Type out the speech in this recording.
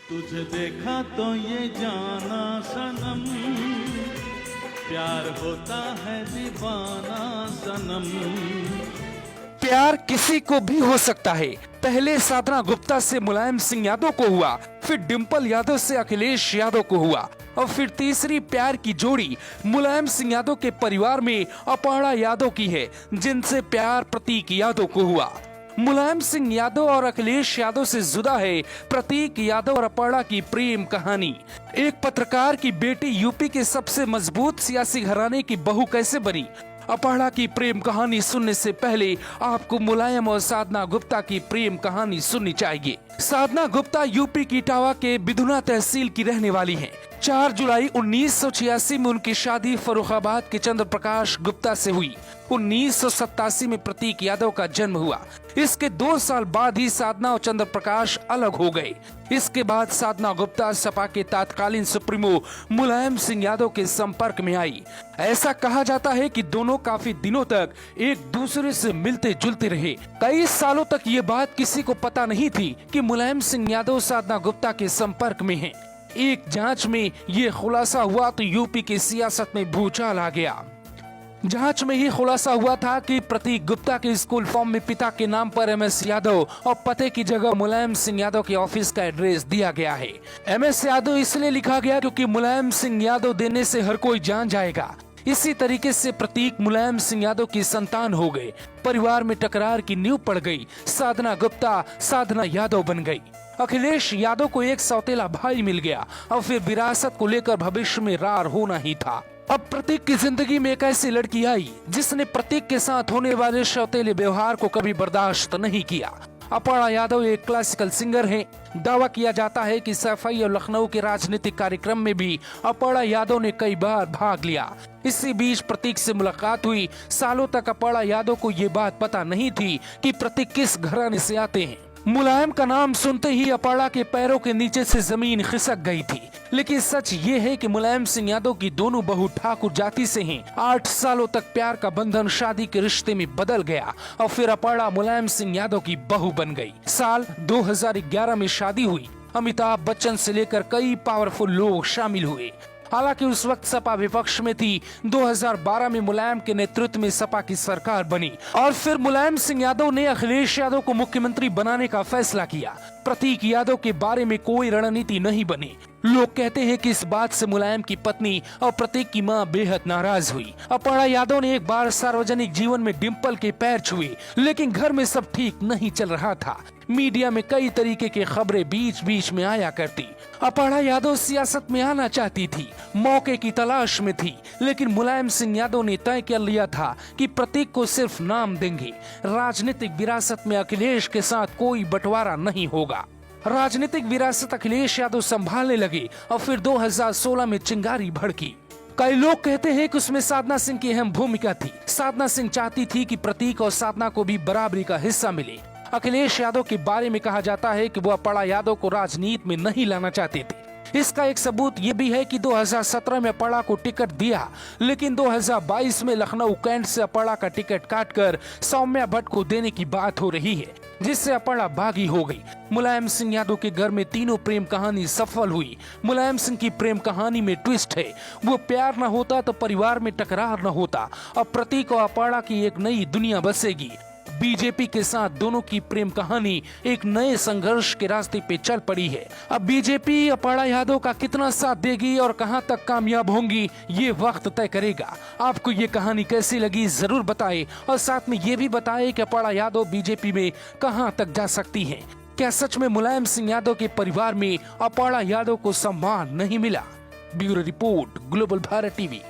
तुझे देखा तो ये जाना सनम, प्यार होता है दीवाना सनम। प्यार किसी को भी हो सकता है। पहले साधना गुप्ता से मुलायम सिंह यादव को हुआ, फिर डिंपल यादव से अखिलेश यादव को हुआ और फिर तीसरी प्यार की जोड़ी मुलायम सिंह यादव के परिवार में अपर्णा यादव की है, जिनसे प्यार प्रतीक यादव को हुआ। मुलायम सिंह यादव और अखिलेश यादव से जुदा है प्रतीक यादव और अपर्णा की प्रेम कहानी। एक पत्रकार की बेटी यूपी के सबसे मजबूत सियासी घराने की बहू कैसे बनी? अपर्णा की प्रेम कहानी सुनने से पहले आपको मुलायम और साधना गुप्ता की प्रेम कहानी सुननी चाहिए। साधना गुप्ता यूपी की इटावा के बिधुना तहसील की रहने वाली हैं। 4 जुलाई 1986 में उनकी शादी फर्रुखाबाद के चंद्र प्रकाश गुप्ता से हुई। 1987 में प्रतीक यादव का जन्म हुआ। इसके 2 साल बाद ही साधना और चंद्र प्रकाश अलग हो गए। इसके बाद साधना गुप्ता सपा के तत्कालीन सुप्रीमो मुलायम सिंह यादव के संपर्क में आई। ऐसा कहा जाता है कि दोनों काफी दिनों तक एक दूसरे से मिलते जुलते रहे। कई सालों तक ये बात किसी को पता नहीं थी कि मुलायम सिंह यादव साधना गुप्ता के संपर्क में हैं। एक जांच में ये खुलासा हुआ तो यूपी की सियासत में भूचाल आ गया। जांच में ही खुलासा हुआ था कि प्रतीक गुप्ता के स्कूल फॉर्म में पिता के नाम पर MS यादव और पते की जगह मुलायम सिंह यादव के ऑफिस का एड्रेस दिया गया है। MS यादव इसलिए लिखा गया क्योंकि मुलायम सिंह यादव देने से हर कोई जान जाएगा। इसी तरीके से प्रतीक मुलायम सिंह यादव की संतान हो गए। परिवार में टकरार की नींव पड़ गई। साधना गुप्ता साधना यादव बन गई। अखिलेश यादव को एक सौतेला भाई मिल गया और फिर विरासत को लेकर भविष्य में रार होना ही था। अब प्रतीक की जिंदगी में एक ऐसी लड़की आई जिसने प्रतीक के साथ होने वाले सौतेले व्यवहार को कभी बर्दाश्त नहीं किया। अपर्णा यादव एक क्लासिकल सिंगर हैं। दावा किया जाता है कि सफाई और लखनऊ के राजनीतिक कार्यक्रम में भी अपर्णा यादव ने कई बार भाग लिया। इसी बीच प्रतीक से मुलाकात हुई। सालों तक अपर्णा यादव को ये बात पता नहीं थी कि प्रतीक किस घराने से आते हैं। मुलायम का नाम सुनते ही अपर्णा के पैरों के नीचे से जमीन खिसक गई थी। लेकिन सच ये है कि मुलायम सिंह यादव की दोनों बहू ठाकुर जाति से हैं। 8 सालों तक प्यार का बंधन शादी के रिश्ते में बदल गया और फिर अपर्णा मुलायम सिंह यादव की बहू बन गई। साल 2011 में शादी हुई। अमिताभ बच्चन से लेकर कई पावरफुल लोग शामिल हुए। हालांकि उस वक्त सपा विपक्ष में थी। 2012 में मुलायम के नेतृत्व में सपा की सरकार बनी और फिर मुलायम सिंह यादव ने अखिलेश यादव को मुख्यमंत्री बनाने का फैसला किया। प्रतीक यादव के बारे में कोई रणनीति नहीं बनी। लोग कहते हैं कि इस बात से मुलायम की पत्नी और प्रतीक की मां बेहद नाराज हुई। अपर्णा यादव ने एक बार सार्वजनिक जीवन में डिंपल के पैर छुए, लेकिन घर में सब ठीक नहीं चल रहा था। मीडिया में कई तरीके की खबरें बीच बीच में आया करती। अपर्णा यादव सियासत में आना चाहती थी, मौके की तलाश में थी, लेकिन मुलायम सिंह यादव ने तय कर लिया था कि प्रतीक को सिर्फ नाम देंगे। राजनीतिक विरासत में अखिलेश के साथ कोई बंटवारा नहीं होगा। राजनीतिक विरासत अखिलेश यादव संभालने लगे और फिर 2016 में चिंगारी भड़की। कई लोग कहते हैं कि उसमें साधना सिंह की अहम भूमिका थी। साधना सिंह चाहती थी कि प्रतीक और साधना को भी बराबरी का हिस्सा मिले। अखिलेश यादव के बारे में कहा जाता है कि वो अपर्णा यादव को राजनीति में नहीं लाना चाहते थे। इसका एक सबूत ये भी है कि 2017 में अपर्णा को टिकट दिया, लेकिन 2022 में लखनऊ कैंट से अपर्णा का टिकट काटकर सौम्या भट्ट को देने की बात हो रही है, जिससे अपर्णा बागी हो गई। मुलायम सिंह यादव के घर में तीनों प्रेम कहानी सफल हुई। मुलायम सिंह की प्रेम कहानी में ट्विस्ट है। वो प्यार न होता तो परिवार में टकरार न होता और प्रतीक और अपर्णा की एक नई दुनिया बसेगी। बीजेपी के साथ दोनों की प्रेम कहानी एक नए संघर्ष के रास्ते पे चल पड़ी है। अब बीजेपी अपर्णा यादव का कितना साथ देगी और कहां तक कामयाब होंगी, ये वक्त तय करेगा। आपको ये कहानी कैसी लगी जरूर बताएं और साथ में ये भी बताएं कि अपर्णा यादव बीजेपी में कहां तक जा सकती हैं। क्या सच में मुलायम सिंह यादव के परिवार में अपर्णा यादव को सम्मान नहीं मिला? Bureau report, global Bharat TV.